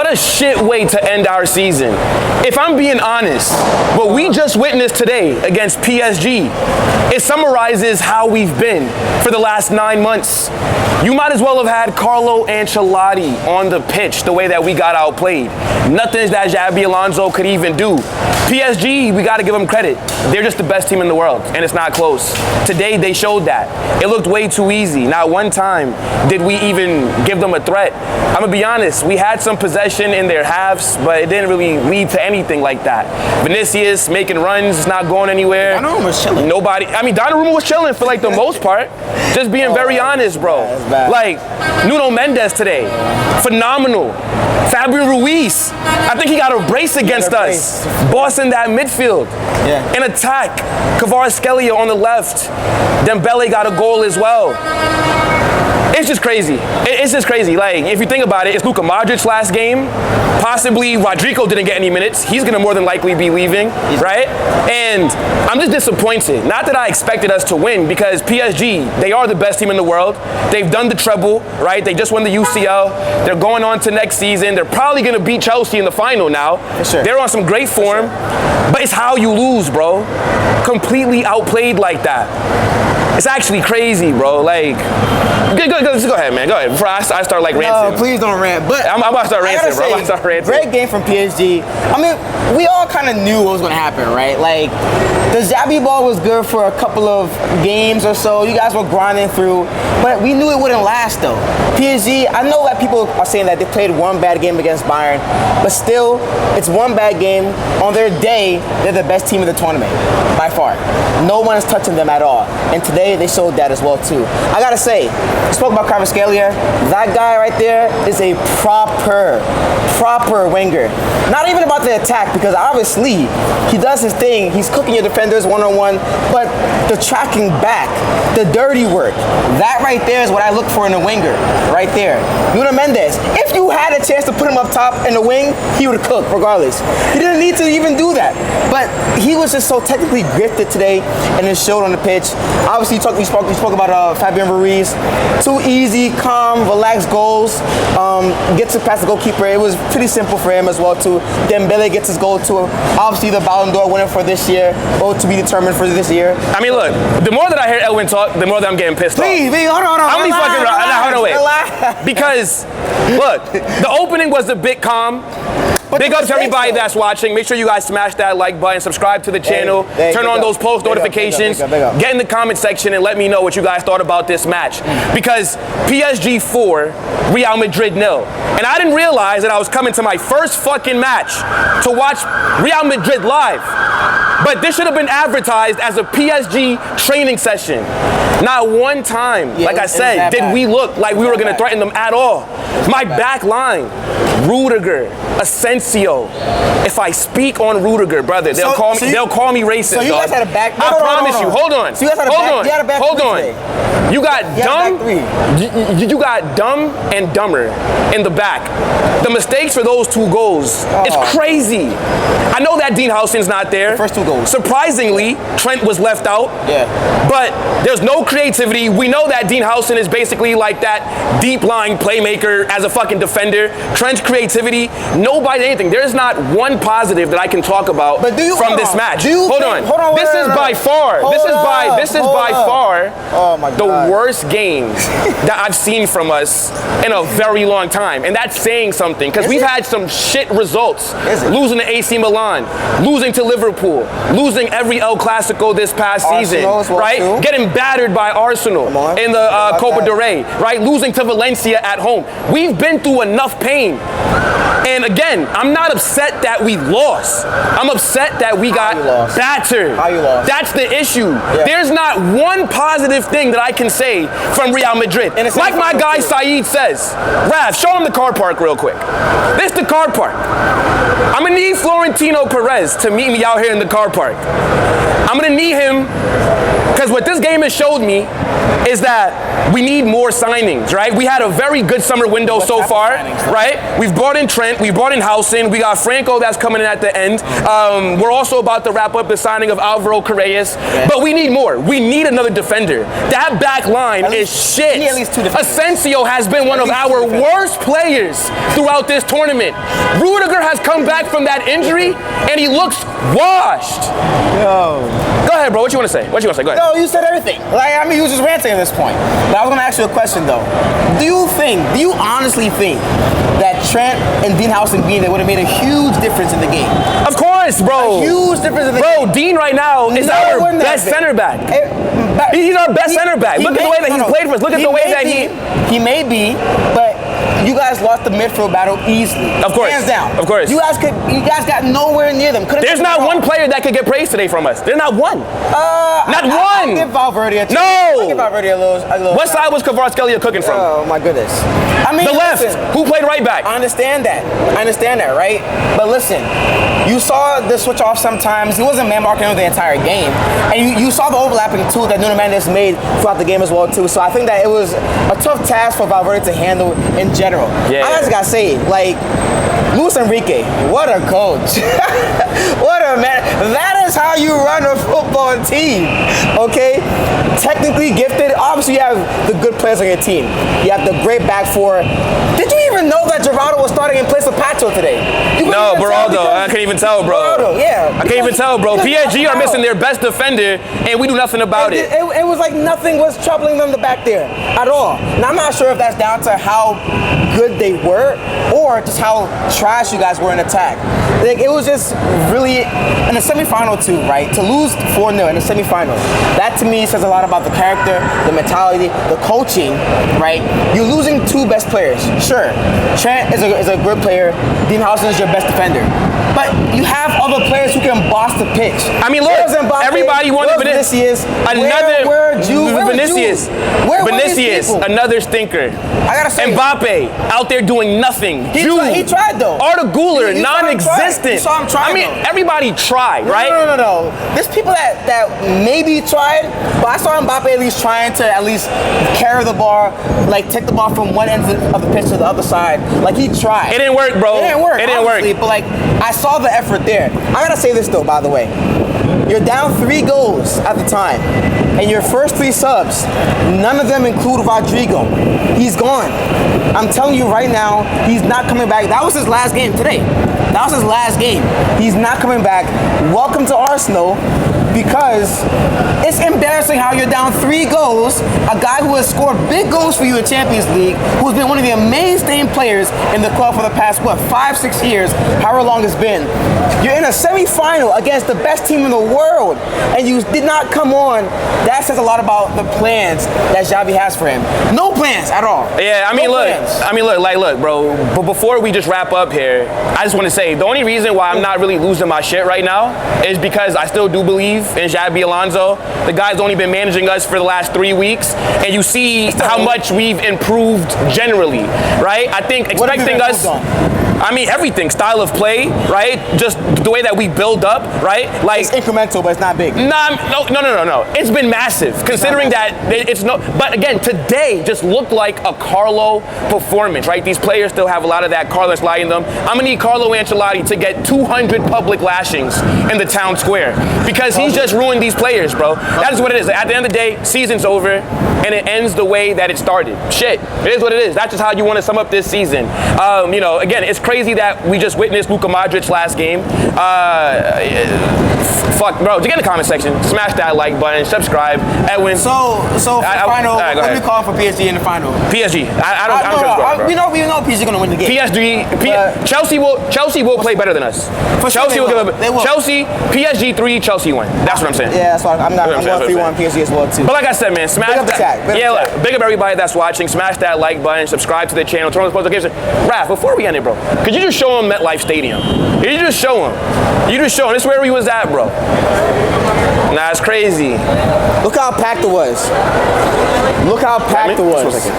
What a shit way to end our season. If I'm being honest, what we just witnessed today against PSG, it summarizes how we've been for the last 9 months. You might as well have had Carlo Ancelotti on the pitch the way that we got outplayed. Nothing that Xabi Alonso could even do. PSG, we got to give them credit. They're just the best team in the world, and it's not close. Today, they showed that. It looked way too easy. Not one time did we even give them a threat. I'm going to be honest, we had some possession in their halves, but it didn't really lead to anything like that. Vinicius making runs, not going anywhere. Donnarumma was chilling. Donnarumma was chilling for like the most part. Just being very honest, bro. Like, Nuno Mendes today, phenomenal. Fabian Ruiz, I think he got a brace against us. Bossing that midfield. Yeah. In attack, Kvaratskhelia on the left. Dembele got a goal as well. It's just crazy. It's just crazy. Like, if you think about it, it's Luka Modric's last game. Possibly Rodrigo didn't get any minutes. He's going to more than likely be leaving, right? And I'm just disappointed. Not that I expected us to win, because PSG, they are the best team in the world. They've done the treble, right? They just won the UCL. They're going on to next season. They're probably going to beat Chelsea in the final now. Sure. They're on some great form. But it's how you lose, bro. Completely outplayed like that. It's actually crazy, bro. Like, go ahead, man. Go ahead. Before I start like ranting. No, please don't rant. But I'm about to start ranting, bro. I'm about to start ranting. Great game from PSG. I mean, we all kind of knew what was going to happen, right? Like, the Xabi ball was good for a couple of games or so. You guys were grinding through, but we knew it wouldn't last, though. PSG, I know that people are saying that they played one bad game against Bayern, but still, it's one bad game. On their day, they're the best team in the tournament, by far. No one is touching them at all. And today, they showed that as well, too. I gotta say, you spoke about Kvaratskhelia. That guy right there is a proper winger. Not even about the attack, because obviously he does his thing. He's cooking your defenders one-on-one, but the tracking back, the dirty work, that right there is what I look for in a winger, right there. Nuno Mendes, if you had a chance to put him up top in the wing, he would have cooked regardless. He didn't need to even do that, but he was just so technically gifted today, and it showed on the pitch. Obviously, you spoke about Fabian Ruiz. 2 easy, calm, relaxed goals. Gets it past the goalkeeper. It was pretty simple for him as well, too. Dembele gets his goal, too. Obviously, the Ballon d'Or winner for this year, or to be determined for this year. I mean, look, the more that I hear Elwin talk, the more that I'm getting pissed off. Please, hold on. I'm gonna fucking hold on, wait. Because, look, the opening was a bit calm. But big up to everybody that's watching. Make sure you guys smash that like button, subscribe to the channel, turn on those post notifications, get in the comment section and let me know what you guys thought about this match. Because PSG 4, Real Madrid 0. And I didn't realize that I was coming to my first fucking match to watch Real Madrid live. But this should have been advertised as a PSG training session. Not one time, like I said, did we look like we were going to threaten them at all. My back line, Rudiger, Asensio. If I speak on Rudiger, brother, they'll call me racist. So you guys had a back. I promise you. Hold on. So you guys had a back. Hold on. You got dumb. You got dumb and dumber in the back. The mistakes for those 2 goals, it's crazy. I know that Dean Housen's not there. The first 2 goals. Surprisingly, Trent was left out. Yeah. But there's no creativity. We know that Dean Housen is basically like that deep lying playmaker as a fucking defender. Trent's creativity, nobody anything. There's not one positive that I can talk about from this match. Hold on. This is by far the worst game that I've seen from us in a very long time. And that's saying something, because we've had some shit results. Losing to AC Milan, losing to Liverpool, losing every El Clasico this past season, right? Getting battered by Arsenal in the Copa del Rey, right? Losing to Valencia at home. We've been through enough pain. And again, I'm not upset that we lost. I'm upset that we got battered. That's the issue. Yeah. There's not one positive thing that I can say from Real Madrid. Like my guy Saeed says, Rav, show him the car park real quick. This the car park. I'm gonna need Florentino Perez to meet me out here in the car park. I'm gonna need him, because what this game has showed me me is that we need more signings, right? We had a very good summer window so far, right? We've brought in Trent, we've brought in Housen, we got Franco that's coming in at the end. We're also about to wrap up the signing of Alvaro Carreras, but we need more. We need another defender. That back line is shit. We need at least 2 defenders. Asensio has been one of our worst players throughout this tournament. Rudiger has come back from that injury, and he looks washed. Yo. Go ahead, bro. What you want to say? Go ahead. No, you said everything. Like, I mean, you was just ranting at this point. But I was going to ask you a question, though. Do you honestly think that Trent and Dean Housen being there would have made a huge difference in the game? Of course, bro. A huge difference in the game. Bro, Dean right now is our best center back. He's our best center back. Look at the way that he's played for us. Look at the way that he may be, but you guys lost the midfield battle easily. Of course. Hands down. Of course. You guys got nowhere near them. There's not one player that could get praise today from us. There's not one. Not one. I'll give Valverde a chance. No. I'll give Valverde a little. What side was Kvaratskhelia cooking from? Oh my goodness. I mean, the left. Listen, who played right back? I understand that, right? But listen, you saw the switch off sometimes. He wasn't man marking the entire game, and you saw the overlapping too that Nuno Mendes made throughout the game as well too. So I think that it was a tough task for Valverde to handle in general. Yeah. I just gotta say, like, Luis Enrique, what a coach. What a man. That is how you run a football team, okay? Technically gifted. Obviously, you have the good players on your team. You have the great back four. Did you even know that Geraldo was starting in place of Pacho today? No, Beraldo. I can't even tell, bro. Beraldo, yeah. I can't even tell, bro. PSG are missing their best defender, and we do nothing about it. It was like nothing was troubling them back there at all. Now, I'm not sure if that's down to how good they were or just how trash you guys were in attack. Like, it was just really, in the semifinal too, right? To lose 4-0 in the semifinal, that to me says a lot about the character, the mentality, the coaching, right? You're losing 2 best players. Sure, Trent is a good player. Dean Housen is your best defender. But you have other players who can boss the pitch. I mean, look, everybody wanted Vinicius. Vinicius, another stinker. I gotta say, Mbappe out there doing nothing. He tried though. Arda Güler, non-existent. You saw him try. I mean, everybody tried, right? No. There's people that maybe tried, but I saw Mbappe at least trying to at least carry the ball, like take the ball from one end of the pitch to the other side. Like, he tried. It didn't work, bro. It didn't work. But like, I saw the effort there. I gotta say this though, by the way. You're down 3 goals at the time. And your first 3 subs, none of them include Rodrigo. He's gone. I'm telling you right now, he's not coming back. That was his last game today. That was his last game. He's not coming back. Welcome to Arsenal, because it's embarrassing how you're down 3 goals. A guy who has scored big goals for you in Champions League, who's been one of the mainstay players in the club for the past, 5-6 years, however long it's been. You're in a semi-final against the best team in the world, and you did not come on. That says a lot about the plans that Xavi has for him. No plans at all. Yeah, look, bro. But before we just wrap up here, I just want to say the only reason why I'm not really losing my shit right now is because I still do believe in Xabi Alonso. The guy's only been managing us for the last 3 weeks, and you see how much we've improved generally, right? I think expecting us. I mean, everything. Style of play, right? Just the way that we build up, right? Like, it's incremental, but it's not big. No. It's been massive, considering that it's no. But again, today just looked like a Carlo performance, right? These players still have a lot of that Carlo slide in them. I'm gonna need Carlo Ancelotti to get 200 public lashings in the town square, because he's just ruined these players, bro. That is what it is. At the end of the day, season's over, and it ends the way that it started. Shit, it is what it is. That's just how you want to sum up this season. Again, it's crazy that we just witnessed Luka Modric's last game. Fuck, bro. Get in the comment section. Smash that like button. Subscribe. Edwin. So for the final, what are we calling for PSG in the final? PSG. I don't trust bro. We know PSG gonna win the game. Chelsea will play better than us. Chelsea will. Chelsea, PSG 3, Chelsea 1. That's what I'm saying. Yeah, that's why I'm going 3-1 PSG as well too. But like I said, man, smash that. Big up everybody that's watching. Smash that like button. Subscribe to the channel. Turn on the post notifications. Raph, before we end it, bro, could you just show him MetLife Stadium? You just show him. This is where he was at, bro. Nah, it's crazy. Look how packed it was. Look how packed it was.